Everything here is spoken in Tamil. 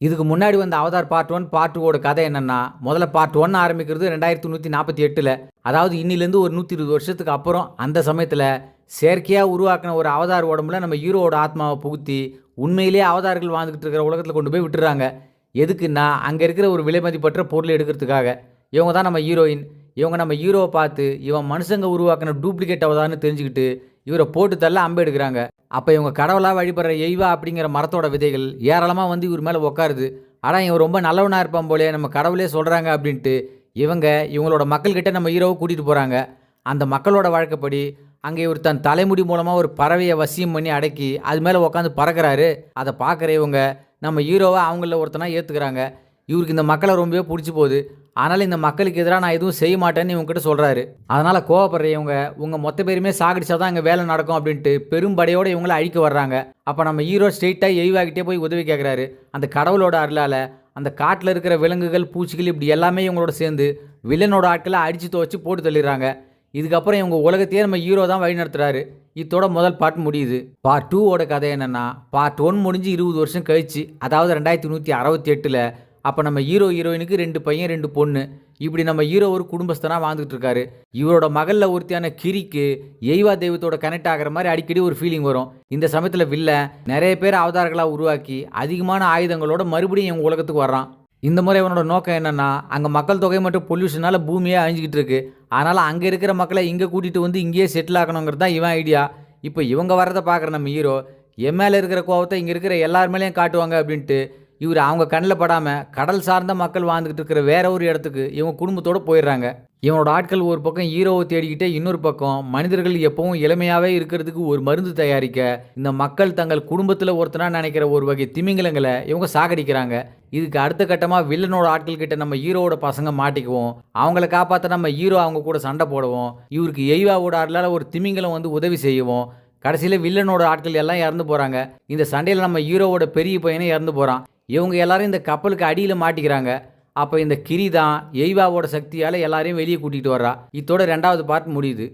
இதுக்கு முன்னாடி வந்த அவதார் பார்ட் 1, பார்ட் 2 கதை என்னன்னா, முதல்ல பார்ட் 1 ஆரம்பிக்கிறது 2148ல. அதாவது இன்னிலேருந்து ஒரு 120 வருஷத்துக்கு அப்புறம் அந்த சமயத்துல செயற்கையா உருவாக்குன ஒரு அவதார் உடம்புல நம்ம ஹீரோவோட ஆத்மாவை புகுத்தி, உண்மையிலேயே அவதார்கள் வாழ்ந்துகிட்டு இருக்கிற உலகத்துல கொண்டு போய் விட்டுறாங்க. எதுக்குன்னா, அங்க இருக்கிற ஒரு விலைமதிப்பற்ற பொருளை எடுக்கிறதுக்காக. இவங்க தான் நம்ம ஹீரோயின். இவங்க நம்ம ஹீரோவை பார்த்து, இவன் மனுஷங்க உருவாக்குன டூப்ளிகேட் அவதார்னு தெரிஞ்சுக்கிட்டு, இவரை போட்டு தள்ள அம்பு எடுக்கிறாங்க. அப்ப இவங்க கடவுளா வழிபடுற எய்வா அப்படிங்கிற மரத்தோட விதைகள் ஏராளமா வந்து இவர் மேல உட்காருது. ஆனா இவன் ரொம்ப நல்லவனா இருப்பான் போலயே, நம்ம கடவுளே சொல்றாங்க அப்படின்ட்டு இவங்களோட மக்கள்கிட்ட நம்ம ஹீரோவை கூட்டிட்டு போறாங்க. அந்த மக்களோட வழக்கப்படி அங்கே இவர் தன் தலைமுடி மூலமா ஒரு பறவையை வசியம் பண்ணி அடக்கி அது மேல உட்காந்து பறக்கிறாரு. அதை பார்க்குற இவங்க நம்ம ஹீரோவை அவங்கள ஒருத்தனா ஏத்துக்கிறாங்க. இவருக்கு இந்த மக்களை ரொம்பவே பிடிச்சி போகுது. ஆனாலும் இந்த மக்களுக்கு எதிராக நான் எதுவும் செய்ய மாட்டேன்னு இவங்ககிட்ட சொல்கிறாரு. அதனால் கோவப்படுற இவங்க உங்கள் மொத்த பேருமே சாகடிச்சா தான் இங்கே வேலை நடக்கும் அப்படின்ட்டு பெரும்படையோடு இவங்கள அழிக்க வர்றாங்க. அப்போ நம்ம ஹீரோ ஸ்ட்ரெயிட்டாக எய்வாகிட்டே போய் உதவி கேட்குறாரு. அந்த கடவுளோட அருளால் அந்த காட்டில் இருக்கிற விலங்குகள், பூச்சிகள் இப்படி எல்லாமே இவங்களோட சேர்ந்து வில்லனோட ஆட்களை அடித்து துவச்சி போட்டு தள்ளிடுறாங்க. இதுக்கப்புறம் இவங்க உலகத்தையே நம்ம ஹீரோ தான் வழி நடத்துகிறாரு. இதோட முதல் பார்ட் முடியுது. பார்ட் 2 கதை என்னென்னா, பார்ட் 1 முடிஞ்சு 20 வருஷம் கழிச்சு, அதாவது 2168ல் அப்போ நம்ம ஹீரோயினுக்கு 2 பையன் 2 பொண்ணு. இப்படி நம்ம ஹீரோ ஒரு குடும்பஸ்தனாக வாழ்ந்துட்டு இருக்காரு. இவரோட மகளில் ஒருத்தியான கிரிக்கு எய்வா தெய்வத்தோட கனெக்ட் ஆகிற மாதிரி அடிக்கடி ஒரு ஃபீலிங் வரும். இந்த சமயத்தில் வில்லன் நிறைய பேர் அவதாரங்களாக உருவாக்கி அதிகமான ஆயுதங்களோட மறுபடியும் இவங்க உலகத்துக்கு வர்றான். இந்த முறை இவனோட நோக்கம் என்னென்னா, அங்கே மக்கள் தொகை மற்றும் பொல்யூஷனால் பூமியே அழிஞ்சிக்கிட்டு இருக்கு. அதனால் அங்கே இருக்கிற மக்களை இங்கே கூட்டிகிட்டு வந்து இங்கேயே செட்டில் ஆகணுங்கிறது தான் இவன் ஐடியா. இப்போ இவங்க வரதை பார்க்குற நம்ம ஹீரோ என் மேலே இருக்கிற கோவத்தை இங்கே இருக்கிற எல்லார் மேலேயும் காட்டுவாங்க அப்படின்ட்டு இவர் அவங்க கண்ணில் படாமல் கடல் சார்ந்த மக்கள் வாழ்ந்துக்கிட்டு இருக்கிற வேற ஒரு இடத்துக்கு இவங்க குடும்பத்தோடு போயிடுறாங்க. இவனோட ஆட்கள் ஒரு பக்கம் ஹீரோவை தேடிக்கிட்டே இன்னொரு பக்கம் மனிதர்கள் எப்பவும் இளமையாகவே இருக்கிறதுக்கு ஒரு மருந்து தயாரிக்க இந்த மக்கள் தங்கள் குடும்பத்தில் ஒருத்தனா நினைக்கிற ஒரு வகை திமிங்கலங்களை இவங்க சாகடிக்கிறாங்க. இதுக்கு அடுத்த கட்டமாக வில்லனோட ஆட்கள் கிட்ட நம்ம ஹீரோவோட பசங்க மாட்டிக்குவோம். அவங்கள காப்பாற்ற நம்ம ஹீரோ அவங்க கூட சண்டை போடுவோம். இவருக்கு எய்வாவோட அருளால் ஒரு திமிங்கலம் வந்து உதவி செய்வோம். கடைசியில் வில்லனோட ஆட்கள் எல்லாம் இறந்து போகிறாங்க. இந்த சண்டையில் நம்ம ஹீரோவோட பெரிய பையனே இறந்து போகிறான். இவங்க எல்லாரும் இந்த கப்பலுக்கு அடியில் மாட்டிக்கிறாங்க. அப்போ இந்த கிரி தான் எய்வாவோட சக்தியால் எல்லாரையும் வெளியே கூட்டிகிட்டு வர்றா. இதோட 2வது பார்ட் முடியுது.